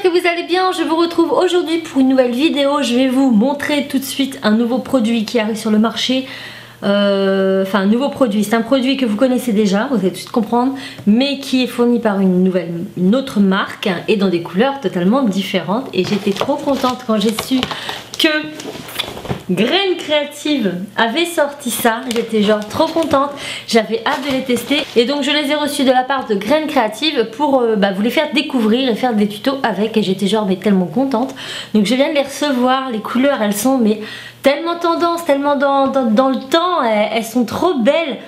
que vous allez bien. Je vous retrouve aujourd'hui pour une nouvelle vidéo. Je vais vous montrer tout de suite un nouveau produit qui arrive sur le marché. Enfin un nouveau produit, c'est un produit que vous connaissez déjà, vous allez tout de suite comprendre, mais qui est fourni par une autre marque et dans des couleurs totalement différentes. Et j'étais trop contente quand j'ai su que Graines Créatives avait sorti ça. J'étais genre trop contente, j'avais hâte de les tester et donc je les ai reçus de la part de Graines Créatives pour vous les faire découvrir et faire des tutos avec. Et j'étais genre mais tellement contente. Donc je viens de les recevoir, les couleurs elles sont mais tellement tendance, tellement dans le temps, elles sont trop belles.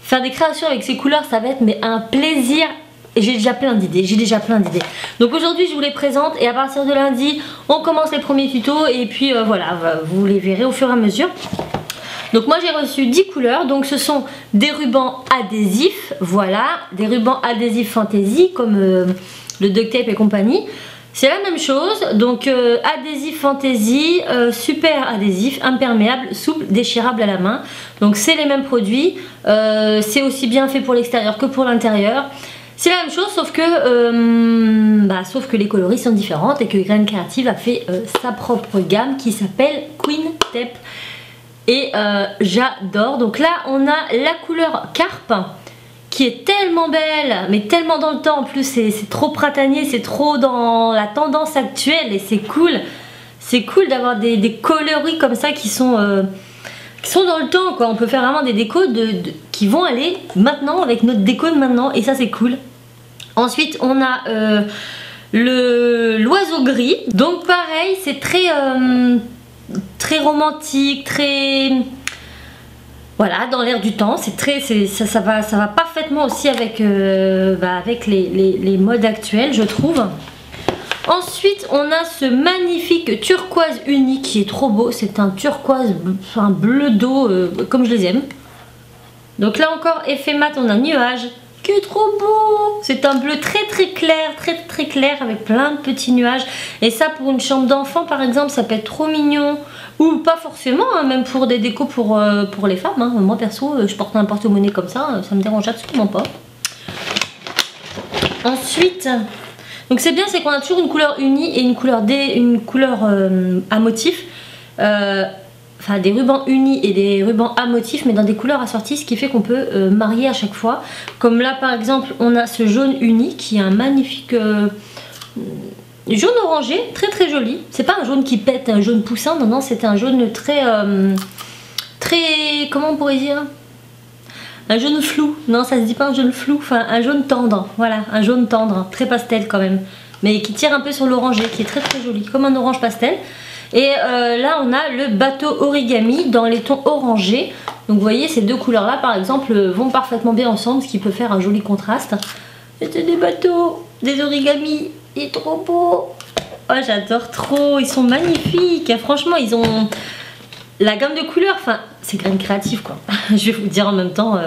Faire des créations avec ces couleurs ça va être mais un plaisir. Et j'ai déjà plein d'idées, Donc aujourd'hui je vous les présente et à partir de lundi on commence les premiers tutos et puis voilà, vous les verrez au fur et à mesure. Donc moi j'ai reçu 10 couleurs, donc ce sont des rubans adhésifs, voilà, des rubans adhésifs Fantasy comme le duct tape et compagnie. C'est la même chose, donc adhésif Fantasy, super adhésif, imperméable, souple, déchirable à la main. Donc c'est les mêmes produits, c'est aussi bien fait pour l'extérieur que pour l'intérieur. C'est la même chose sauf que les coloris sont différentes et que Graines Créatives a fait sa propre gamme qui s'appelle Queen Tape. Et j'adore. Donc là on a la couleur Carpe qui est tellement belle mais tellement dans le temps. En plus c'est trop printanier, c'est trop dans la tendance actuelle et c'est cool. C'est cool d'avoir des coloris comme ça qui sont dans le temps quoi. On peut faire vraiment des décos qui vont aller maintenant avec notre déco de maintenant et ça c'est cool. Ensuite on a l'oiseau gris, donc pareil c'est très romantique, très voilà dans l'air du temps, c'est très ça va parfaitement aussi avec les modes actuels je trouve. Ensuite on a ce magnifique turquoise uni qui est trop beau, c'est un turquoise, un bleu d'eau comme je les aime. Donc là encore effet mat, on a un nuage qui est trop beau, c'est un bleu très clair avec plein de petits nuages et ça pour une chambre d'enfant par exemple ça peut être trop mignon ou pas forcément hein, même pour des décos pour les femmes hein. Moi perso je porte un porte-monnaie comme ça me dérange absolument pas. Ensuite donc c'est bien, c'est qu'on a toujours une couleur unie et une couleur à motif. Enfin des rubans unis et des rubans à motif mais dans des couleurs assorties, ce qui fait qu'on peut marier à chaque fois. Comme là par exemple on a ce jaune uni qui est un magnifique jaune orangé, très joli. C'est pas un jaune qui pète, un jaune poussin, non c'est un jaune très comment on pourrait dire, un jaune flou, non ça se dit pas un jaune flou, enfin un jaune tendre, voilà un jaune tendre, très pastel quand même, mais qui tire un peu sur l'orangé, qui est très joli, comme un orange pastel. Et là on a le bateau origami dans les tons orangés. Donc vous voyez ces deux couleurs là par exemple vont parfaitement bien ensemble, ce qui peut faire un joli contraste. C'est des bateaux, des origamis, il est trop beau. Oh j'adore trop, ils sont magnifiques. Franchement ils ont la gamme de couleurs, enfin c'est Graines Créatives quoi. Je vais vous dire en même temps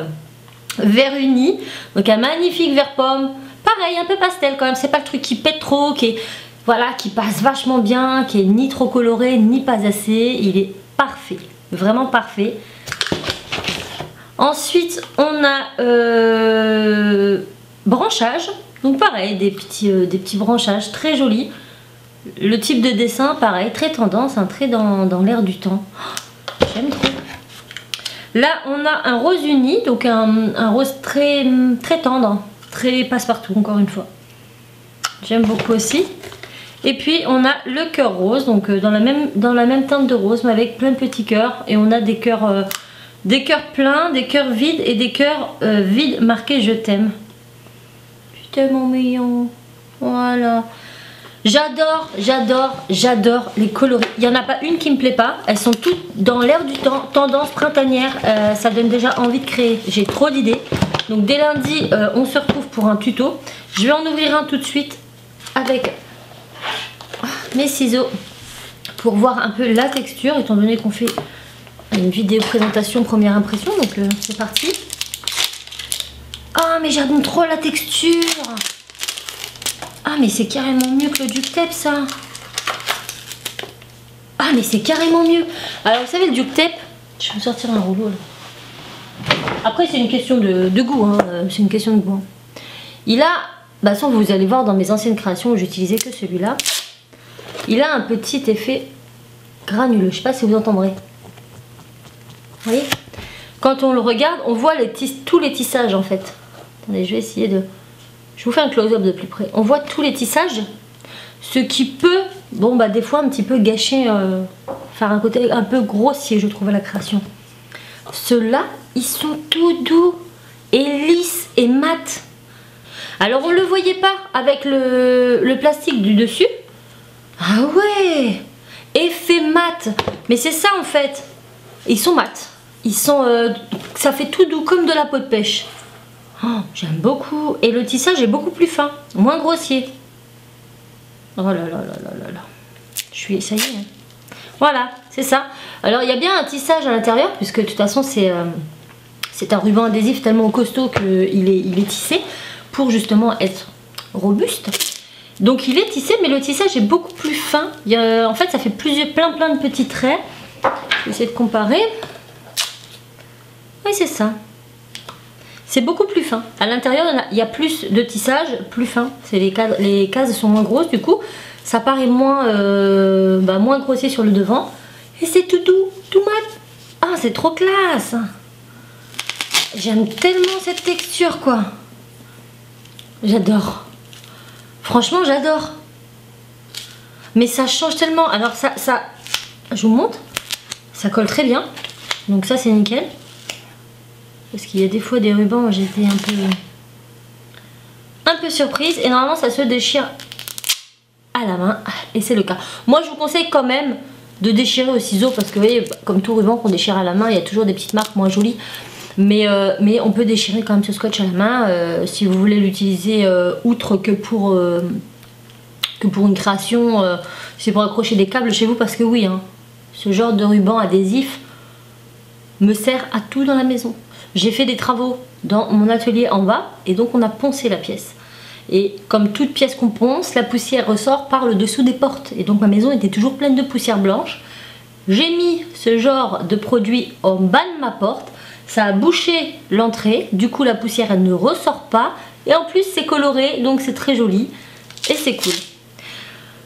vert uni, donc un magnifique vert pomme. Pareil un peu pastel quand même, c'est pas le truc qui pète trop, qui est... Voilà, qui passe vachement bien, qui est ni trop coloré, ni pas assez. Il est parfait, vraiment parfait. Ensuite, on a branchage. Donc pareil, des petits branchages très jolis. Le type de dessin, pareil, très tendance, hein, très dans l'air du temps. Oh, j'aime trop. Là, on a un rose uni, donc un rose très tendre, très passe-partout, encore une fois. J'aime beaucoup aussi. Et puis on a le cœur rose, donc dans la même teinte de rose mais avec plein de petits cœurs. Et on a des cœurs pleins, des cœurs vides et des cœurs vides marqués je t'aime. C'est tellement mignon. Voilà. J'adore les coloris. Il n'y en a pas une qui me plaît pas. Elles sont toutes dans l'air du temps, tendance printanière. Ça donne déjà envie de créer. J'ai trop d'idées. Donc dès lundi on se retrouve pour un tuto. Je vais en ouvrir un tout de suite avec mes ciseaux pour voir un peu la texture étant donné qu'on fait une vidéo présentation première impression, donc c'est parti. Ah mais j'aime trop la texture. Ah mais c'est carrément mieux que le duct tape ça. Ah mais c'est carrément mieux. Alors vous savez le duct tape, je vais vous sortir un rouleau là. Après c'est une question de goût hein. C'est une question de goût. Il a, bah ça vous allez voir dans mes anciennes créations où j'utilisais que celui-là. il a un petit effet granuleux. Je sais pas si vous entendrez. Vous voyez? Quand on le regarde, on voit tous les tissages en fait. Attendez, je vais essayer de... Je vous fais un close-up de plus près. On voit tous les tissages, ce qui peut, bon bah des fois un petit peu gâcher, faire un côté un peu grossier je trouve à la création. Ceux-là, ils sont tout doux et lisses et mat. Alors on ne le voyait pas avec le plastique du dessus. Ah ouais, effet mat. Mais c'est ça en fait. Ils sont mat. Ils sont, ça fait tout doux comme de la peau de pêche. Oh, j'aime beaucoup. Et le tissage est beaucoup plus fin, moins grossier. Oh là là là là là là. Ça y est. Hein. Voilà, c'est ça. Alors il y a bien un tissage à l'intérieur puisque de toute façon c'est un ruban adhésif tellement costaud qu'il est tissé pour justement être robuste. Donc il est tissé, mais le tissage est beaucoup plus fin. En fait ça fait plein de petits traits. Je vais essayer de comparer. Oui c'est ça. C'est beaucoup plus fin. À l'intérieur il y a plus de tissage, plus fin. Les cases sont moins grosses, du coup ça paraît moins grossier sur le devant. Et c'est tout doux, tout mat. Ah c'est trop classe. J'aime tellement cette texture quoi. J'adore. Franchement j'adore. Mais ça change tellement. Alors ça, je vous montre. Ça colle très bien. Donc ça c'est nickel. Parce qu'il y a des fois des rubans où j'étais un peu surprise. Et normalement ça se déchire à la main. Et c'est le cas. Moi je vous conseille quand même de déchirer au ciseau. Parce que vous voyez, comme tout ruban qu'on déchire à la main, il y a toujours des petites marques moins jolies. Mais on peut déchirer quand même ce scotch à la main. Si vous voulez l'utiliser outre que pour une création, c'est pour accrocher des câbles chez vous. Parce que oui, hein, ce genre de ruban adhésif me sert à tout dans la maison. J'ai fait des travaux dans mon atelier en bas et donc on a poncé la pièce. Et comme toute pièce qu'on ponce, la poussière ressort par le dessous des portes. Et donc ma maison était toujours pleine de poussière blanche. J'ai mis ce genre de produit en bas de ma porte. Ça a bouché l'entrée. Du coup la poussière elle ne ressort pas. Et en plus c'est coloré donc c'est très joli. Et c'est cool.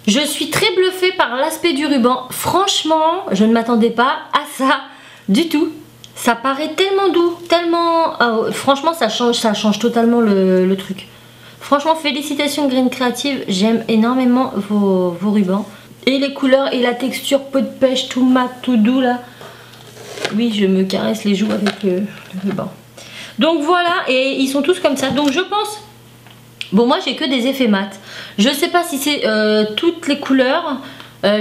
Je suis très bluffée par l'aspect du ruban. Franchement je ne m'attendais pas à ça du tout. Ça paraît tellement doux, tellement... Oh, franchement ça change totalement le truc. Franchement félicitations Green Creative, j'aime énormément vos rubans. Et les couleurs et la texture peau de pêche tout mat, tout doux là. Oui je me caresse les joues avec le ruban. Donc voilà, et ils sont tous comme ça. Donc je pense... Bon moi j'ai que des effets mat. Je sais pas si c'est toutes les couleurs...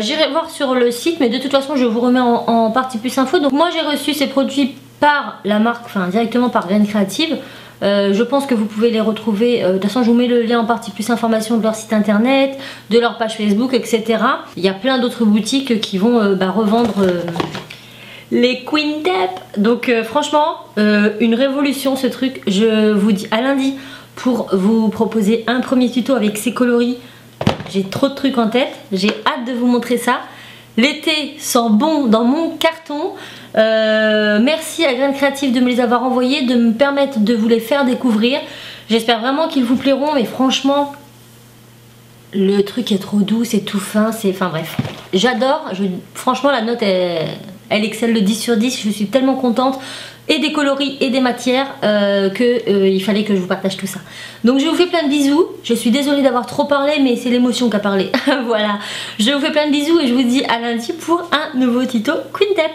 J'irai voir sur le site, mais de toute façon je vous remets en partie plus info. Donc moi j'ai reçu ces produits par la marque, enfin directement par Green Creative. Je pense que vous pouvez les retrouver, de toute façon je vous mets le lien en partie plus information de leur site internet, de leur page Facebook, etc. Il y a plein d'autres boutiques qui vont revendre les Queen Dep. Donc franchement une révolution ce truc. Je vous dis à lundi pour vous proposer un premier tuto avec ces coloris. J'ai trop de trucs en tête, j'ai hâte de vous montrer ça. L'été sent bon dans mon carton. Merci à Green Creative de me les avoir envoyés, de me permettre de vous les faire découvrir. J'espère vraiment qu'ils vous plairont, mais franchement, le truc est trop doux, c'est tout fin, enfin bref. J'adore, franchement la note elle excelle le 10 sur 10, je suis tellement contente. Et des coloris et des matières il fallait que je vous partage tout ça. Donc je vous fais plein de bisous. Je suis désolée d'avoir trop parlé, mais c'est l'émotion qui a parlé. Voilà, je vous fais plein de bisous et je vous dis à lundi pour un nouveau tuto Queen Dep.